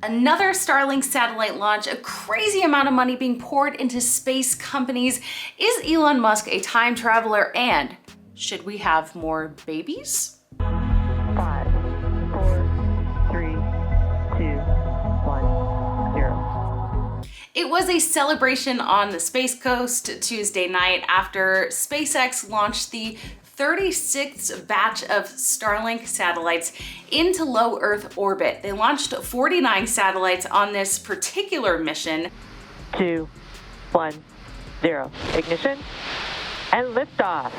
Another Starlink satellite launch, a crazy amount of money being poured into space companies. Is Elon Musk a time traveler, and should we have more babies? 5, 4, 3, 2, 1, 0. It was a celebration on the Space Coast Tuesday night after SpaceX launched the 36th batch of Starlink satellites into low Earth orbit. They launched 49 satellites on this particular mission. 2, 1, 0. Ignition and liftoff.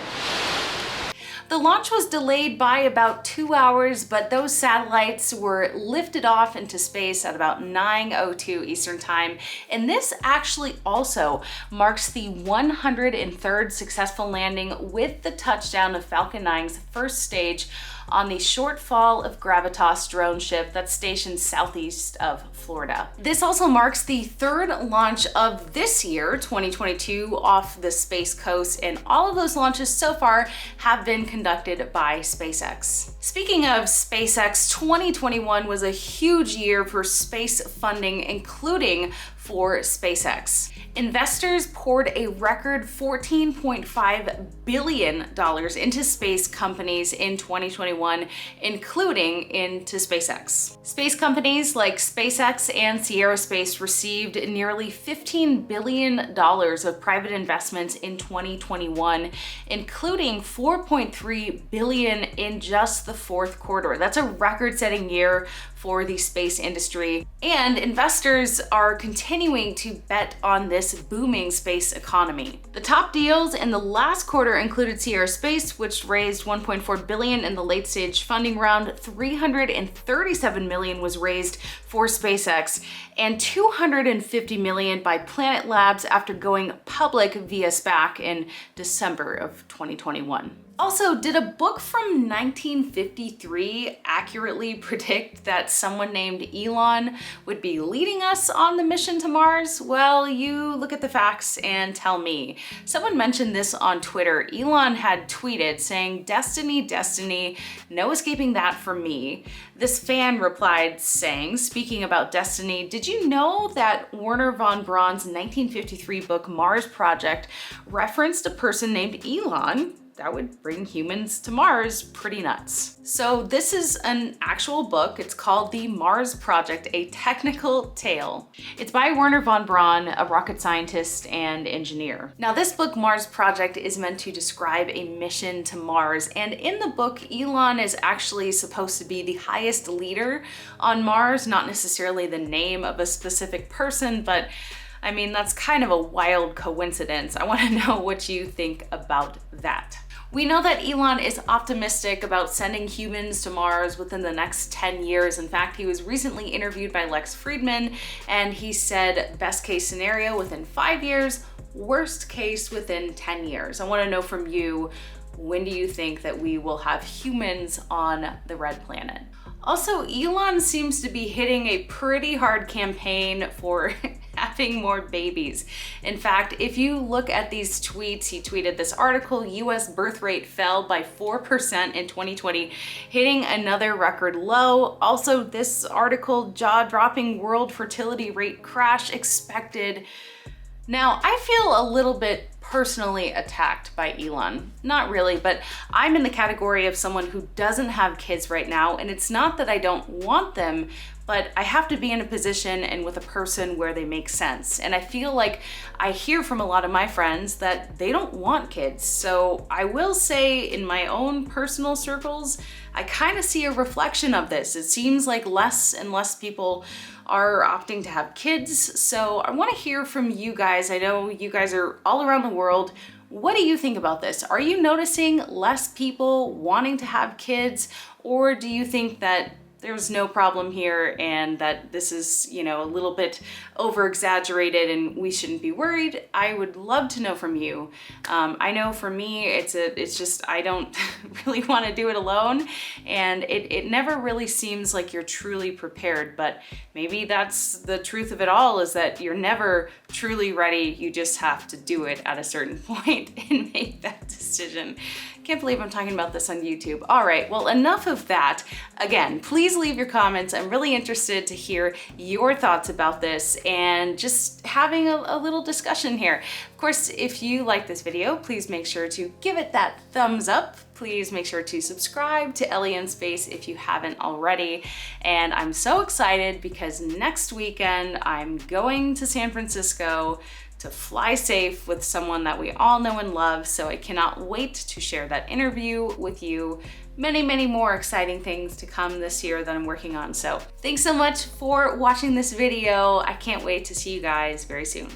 The launch was delayed by about 2 hours, but those satellites were lifted off into space at about 9:02 Eastern Time. And this actually also marks the 103rd successful landing with the touchdown of Falcon 9's first stage on the Short Fall of Gravitas drone ship that's stationed southeast of Florida. This also marks the third launch of this year, 2022, off the Space Coast, and all of those launches so far have been conducted by SpaceX. Speaking of SpaceX, 2021 was a huge year for space funding, including for SpaceX. Investors poured a record $14.5 billion into space companies in 2021, including into SpaceX. Space companies like SpaceX and Sierra Space received nearly $15 billion of private investments in 2021, including $4.3 billion in just the fourth quarter. That's a record-setting year for the space industry, and investors are continuing to bet on this booming space economy. The top deals in the last quarter included Sierra Space, which raised $1.4 billion in the late-stage funding round. $337 million was raised for SpaceX, and $250 million by Planet Labs after going public via SPAC in December of 2021. Also, did a book from 1953 accurately predict that someone named Elon would be leading us on the mission to Mars? Well, you look at the facts and tell me. Someone mentioned this on Twitter. Elon had tweeted saying, "Destiny, destiny, no escaping that for me." This fan replied saying, speaking about destiny, "Did you know that Wernher von Braun's 1953 book Mars Project referenced a person named Elon? That would bring humans to Mars. Pretty nuts." So this is an actual book. It's called The Mars Project, A Technical Tale. It's by Wernher von Braun, a rocket scientist and engineer. Now this book, Mars Project, is meant to describe a mission to Mars. And in the book, Elon is actually supposed to be the highest leader on Mars, not necessarily the name of a specific person, but I mean, that's kind of a wild coincidence. I want to know what you think about that. We know that Elon is optimistic about sending humans to Mars within the next 10 years. In fact, he was recently interviewed by Lex Fridman, and he said best case scenario within 5 years, worst case within 10 years. I want to know from you, when do you think that we will have humans on the red planet? Also, Elon seems to be hitting a pretty hard campaign for having more babies. In fact, if you look at these tweets, he tweeted this article, US birth rate fell by 4% in 2020, hitting another record low. Also, this article, jaw-dropping world fertility rate crash expected. Now, I feel a little bit personally attacked by Elon. Not really, but I'm in the category of someone who doesn't have kids right now, and it's not that I don't want them, but I have to be in a position and with a person where they make sense. And I feel like I hear from a lot of my friends that they don't want kids. So I will say in my own personal circles, I kind of see a reflection of this. It seems like less and less people are opting to have kids. So I want to hear from you guys. I know you guys are all around the world. What do you think about this? Are you noticing less people wanting to have kids, or do you think that there's no problem here and that this is, you know, a little bit over exaggerated and we shouldn't be worried? I would love to know from you. I know for me, it's just, I don't really want to do it alone, and it never really seems like you're truly prepared, but maybe that's the truth of it all, is that you're never truly ready. You just have to do it at a certain point and make that decision. Can't believe I'm talking about this on YouTube. All right, well, enough of that. Again, please please leave your comments. I'm really interested to hear your thoughts about this and just having a little discussion here. Of course, if you like this video, please make sure to give it that thumbs up. Please make sure to subscribe to Ellie in Space if you haven't already. And I'm so excited because next weekend I'm going to San Francisco to fly safe with someone that we all know and love. So I cannot wait to share that interview with you. Many, many more exciting things to come this year that I'm working on. So thanks so much for watching this video. I can't wait to see you guys very soon.